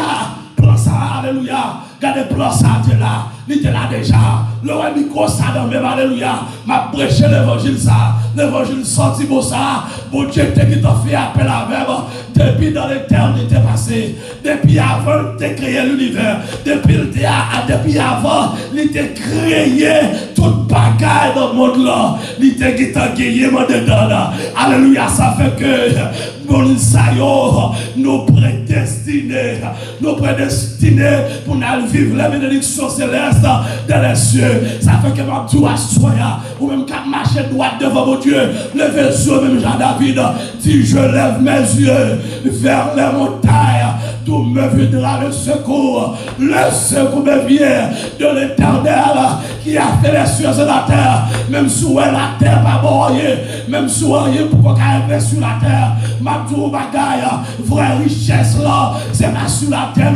plan ça, alléluia. Regardez, plan ça, tu es là. Il était là déjà. Le roi micro ça dans même, alléluia. M'a prêché l'évangile ça. L'évangile sorti pour ça. Mon Dieu, qui t'a fait appel avec depuis dans l'éternité passée. Depuis avant, il t'a créé l'univers. Depuis avant, il t'a créé toute bagaille dans le monde là. Il t'a gagné dedans. Alléluia, ça fait que nous nous prédestinés pour nous vivre la bénédiction céleste dans les cieux. Ça fait que ma doigt soya, ou même qu'à marcher droit devant mon Dieu, lever les yeux, même Jean-David dit, je lève mes yeux vers les montagnes, d'où me viendra le secours. Le secours me vient de l'Éternel qui a fait les cieux et la terre. Même sous la terre pas moyen, même sous rien pour qu'on arrive sur la terre. Ma tour bagaille, vraie richesse là, c'est pas sur la terre,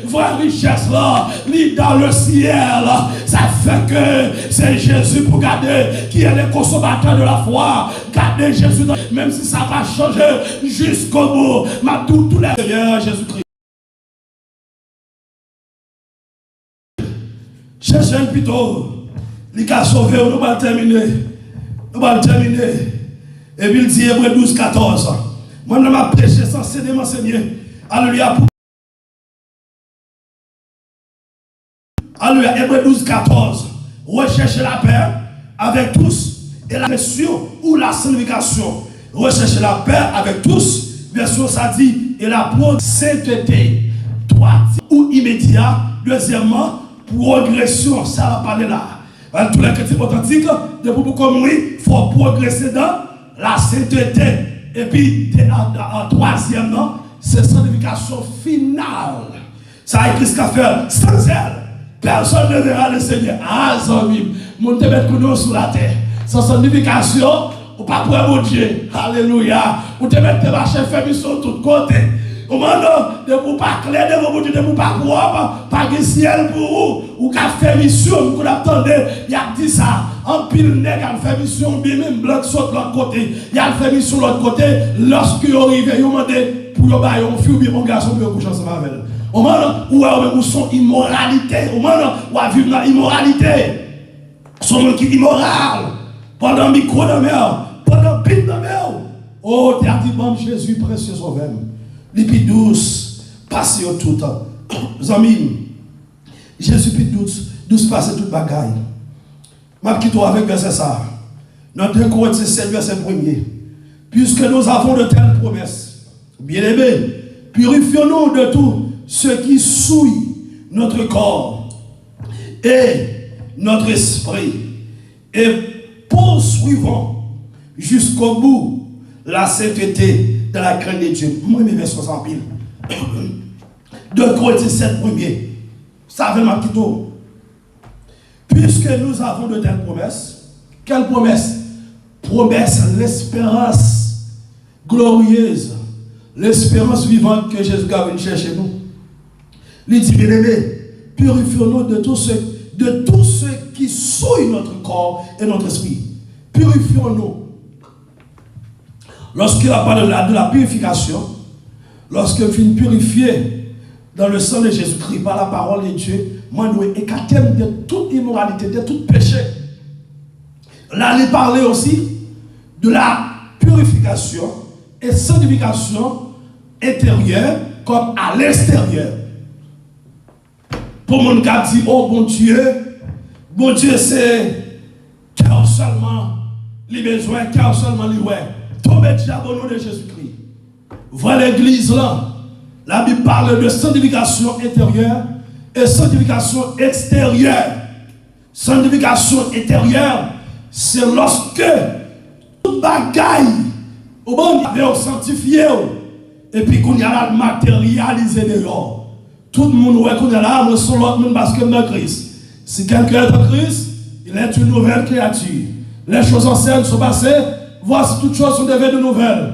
vraie richesse là, lit dans le ciel. Ça fait que c'est Jésus pour garder qui est le consommateur de la foi. Garder Jésus, même si ça va changer jusqu'au bout. Ma tour, tous les Seigneur Jésus-Christ. Cherchez plutôt, il a sauvé, nous allons terminer. Nous allons terminer. Et puis il dit Hébreux 12, 14. Moi, je vais prêcher sans céder, m'enseigner. Alléluia. Alléluia. Hébreux 12, 14. Recherchez la paix avec tous et la question ou la sanctification. Recherchez la paix avec tous. Version ça dit et la sainteté. Toi ou immédiat. Deuxièmement, progression. Ça va parler là. Tous les chrétiens authentiques, de beaucoup comme oui, il faut progresser dans la sainteté. Et puis, en troisièmement, c'est sanctification finale. Ça a écrit ce qu'a fait sans elle. Personne ne verra le Seigneur. Ah, Zomim, mon te mettre nous sur la terre. Sans sanctification, ou pas pour mon Dieu. Alléluia. Ou te mettre marcher faire mission de tous côtés. Au moment de vous pas clair, de vous de vous pas propre, pas de ciel pour vous, ou qu'à faire mission, vous attendez, il y a dit ça. En pile nègre a fait mission, bien même blanc saute de l'autre côté. Il a fait mission de l'autre côté, lorsque vous arrivez, vous demandez pour vous bailler, on fuit bien mon garçon pour coucher ensemble avec elle. Au moment où vous sont immoralité, au moment où vous vivez dans l'immoralité, son monde qui est immoral, pendant micro de mer, pendant pile de mer. Oh, tu as dit, bon Jésus, précieux sauveur. Les plus douces, passez au tout temps. Amis, Jésus plus douce, passez toute bagaille. Je vais quitter avec verset ça. Dans 2 Corinthiens 7, verset 1er. Puisque nous avons de telles promesses, bien-aimés, purifions-nous de tout ce qui souille notre corps et notre esprit et poursuivons jusqu'au bout la sainteté, dans la crainte de Dieu. Moi, mes verset 60 000. 2 Corinthiens 7 premier. Ça veut ma quito. Puisque nous avons de telles promesses, quelle promesse? Promesse, l'espérance glorieuse, l'espérance vivante que Jésus a venu chercher nous. Il dit, bien aimé, purifions-nous de tout ce qui souille notre corps et notre esprit. Purifions-nous. Lorsqu'il a parlé de la purification, lorsqu'il finit purifier dans le sang de Jésus-Christ par la parole de Dieu, moi, nous écarter de toute immoralité, de tout péché. Là, il parlait aussi de la purification et sanctification intérieure comme à l'extérieur. Pour mon cas, dit, oh bon Dieu, c'est cœur seulement, les besoins, cœur seulement, les ouais. Tomber diable au nom de Jésus-Christ. Voilà l'église là. La Bible parle de sanctification intérieure et sanctification extérieure. Sanctification intérieure, c'est lorsque tout bagaille, au bon Dieu, sanctifié, et puis qu'on y a matérialisé dehors. Tout le monde ouais qu'on est là, nous sommes l'autre monde parce que nous sommes Christ. Si quelqu'un est en Christ, il est une nouvelle créature. Les choses anciennes sont passées, voici toutes choses sont devenues de nouvelles.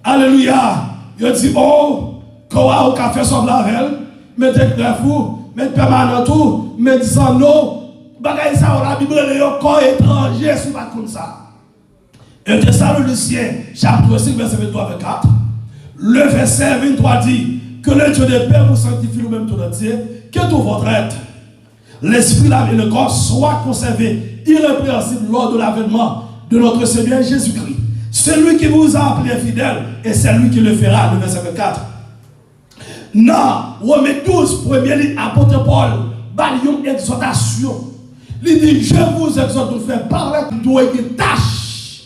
Alléluia. Il dit, oh, quoi, au café sur la velle, mettez le fou, mettez permanent tout, mettez sans eau, bagaille ça, la Bible, il y a corps étranger, c'est pas comme ça. Et Thessaloniciens, chapitre 5, verset 23 et 4, le verset 23 dit, que le Dieu de paix vous sanctifie nous-mêmes tout entier, que tout votre être, l'esprit, l'âme et le corps soient conservés irrépréhensibles lors de l'avènement de notre Seigneur Jésus-Christ. Celui qui vous a appelé fidèle, et c'est lui qui le fera, le verset 24. Dans Romains 12, premier livre, apôtre Paul, une exhortation. Il dit, je vous exhorte de faire parler de tâche.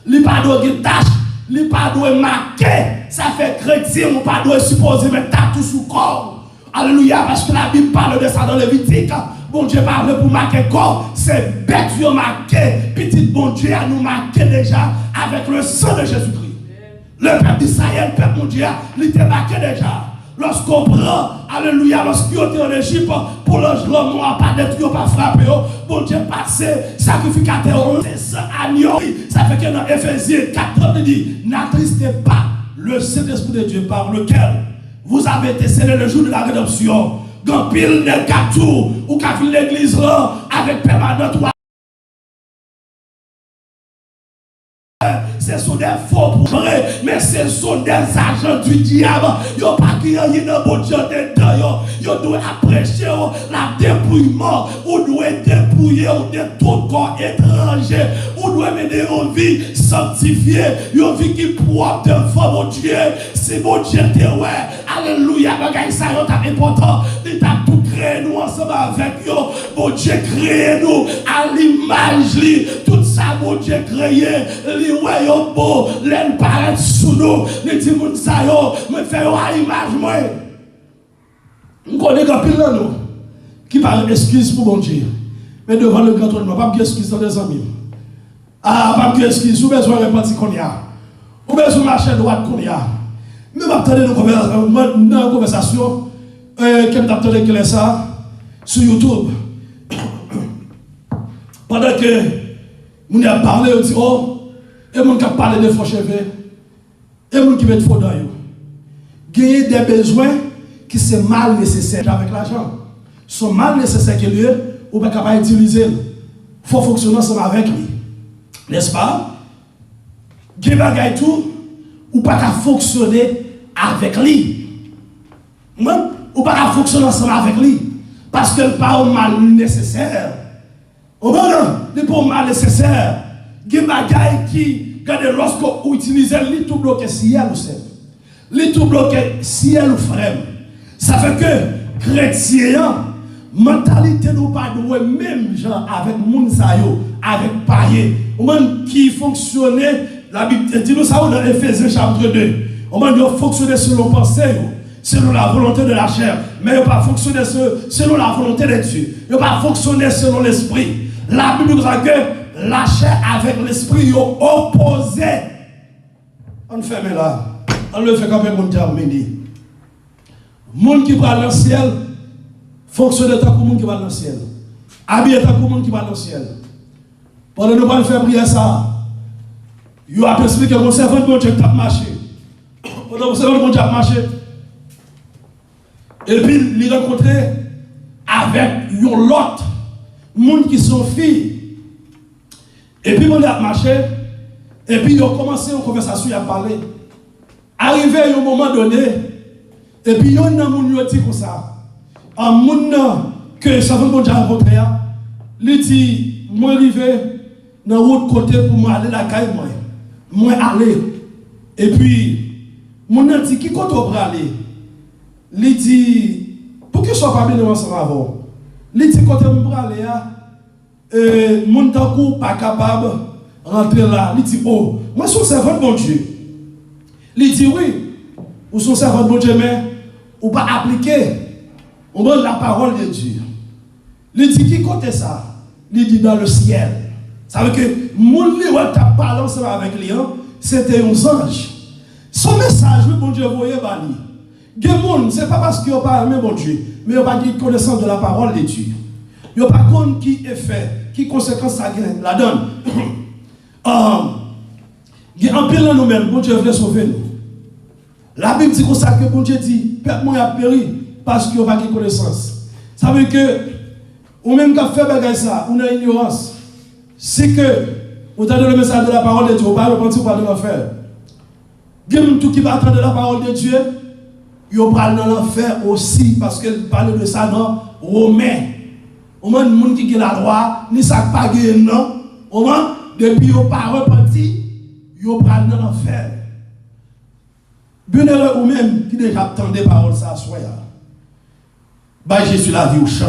Il n'y a pas de tâche. Il n'y a pas de marquer. Ça fait chrétien, on pas de supposer mettre tatou sous corps. Alléluia, parce que la Bible parle de ça dans Lévitique. Bon Dieu parle pour marquer corps. C'est bête de marquer. Petit bon Dieu a nous marqué déjà avec le sang de Jésus-Christ. Le peuple d'Israël, le peuple mondial, il était marqué déjà. Lorsqu'on prend, alléluia, lorsqu'il était en Égypte, pour l'ange l'homme n'a pas détruit, pas frappé, bon Dieu passé, sacrificateur, c'est ça, agneau. Ça fait que dans Éphésiens 4, il dit, n'attristez pas le Saint-Esprit de Dieu par lequel vous avez été scellés le jour de la rédemption. Dans pile de 4 jours, ou qu'a fait l'église là, avec permanent. Ce sont des faux progrès, mais ce sont des agents du diable. Ils n'ont pas qui rien dans bon Dieu dedans. Ils doivent apprécier la dépouillement. Ou doivent dépouiller de tout corps étranger. Ou doivent mener une vie sanctifiée. Une vie qui propre devant mon Dieu. C'est mon Dieu te ouais. Alléluia. Regarde ça, c'est important. Il t'a tout créé nous ensemble avec eux. Mon Dieu créé nous à l'image. Tout ça, mon Dieu créé. Ouais, bon, l'aile paraît sous nous, les dit moun sa yo, me fait une image moi. On connaît grand pile là nous qui parle excuse pour bon Dieu. Mais devant le grand trône, pas de excuse dans des amis. Ah, pas de excuse, ou besoin de repentir qu'on y a. Ou besoin de marcher droite qu'on y a. Mais m'attendez une conversation que m'attendez que ça sur YouTube. Pendant que nous a parlé, on dit oh et mon qui a parlé de faux cheveux, et mon qui met faux dans eux. Gagner des besoins qui sont mal nécessaires avec l'argent. Sont mal nécessaires que lui, ou pas capable d'utiliser. Il faut fonctionner ensemble avec lui. N'est-ce pas? Gagner tout, ou pas qu'à fonctionner avec lui. Ou pas qu'à fonctionner ensemble avec lui. Parce que le pas mal nécessaire. Au bon, il n'est pas mal nécessaire. Il y a des choses qui, lorsqu'on utilise, les tout bloqué ciel ou ciel. Les tout bloqué ciel ou frère. Ça fait que, chrétien, mentalité nous pas de même gens avec Mounsayo, avec païen. Au monde qui fonctionnait, la Bible dit nous ça dans Éphésiens chapitre 2. Au monde qui fonctionnait selon pensée, selon la volonté de la chair. Mais il ne pas fonctionner selon la volonté de Dieu. Il ne pas fonctionner selon l'esprit. La Bible dit que la chair avec l'esprit sont opposés. On ferme là. On le fait quand même mon terminé. Monde qui va dans le ciel, fonctionne tant que monde qui va dans le ciel. Habillé tant que monde qui va dans le ciel. Pendant que nous allons faire prier ça, il a expliqué que mon servant de Dieu qui a marché. Pendant que mon servant de Dieu a marché. Et puis, il a rencontré avec l'autre monde qui sont filles. Et puis, on a marché. Et puis, ils ont commencé une conversation à parler. Arrivé à un moment donné, et puis, il y a un monde qui dit comme ça. Un monde que le servant de Dieu a rencontré, il dit, moi, arrivé dans l'autre côté pour moi aller la caille, moi aller. Et puis, mon dit, qui côté pour aller? Il dit, pour que je sois pas bien ensemble avant. Il dit, côté pour aller, mon tankou pas capable de rentrer là. Il dit, oh, moi je suis servant de bon Dieu. Il dit, oui, ou son servant de bon Dieu, mais ou pas appliquer on donne la parole de Dieu. Il dit, qui côté ça? Il dit, dans le ciel. Ça veut dire que mon livre qui a parlé ensemble avec lui, c'était un ange. Son message, le bon Dieu voyait bali. Ce n'est pas parce qu'il n'a pas aimé mon Dieu, mais il n'a pas connaissance de la parole de Dieu. Il n'a pas compte qui est fait, qui conséquence ça la donne. Il y a un pile dans nous-mêmes, bon Dieu veut sauver nous. La Bible dit comme ça que bon Dieu dit, peuple moi a péri parce qu'il n'a pas connaissance. Ça veut dire que, ou même quand fait bagaille ça, on a ignorance. C'est que, vous avez le message de la parole de Dieu, vous ne pouvez pas repentir par l'enfer. Il y a tout qui va attendre la parole de Dieu, il parle dans l'enfer aussi, parce qu'elle parle de ça dans Romains. Au moins, les gens qui ont la loi, ne savent pas gagner, non. Au moins, depuis qu'ils n'ont pas repenti, ils parlent dans l'enfer. Bienheureux ou même qui déjà attendent des paroles, ça soit. Bah, Jésus la vie ou change.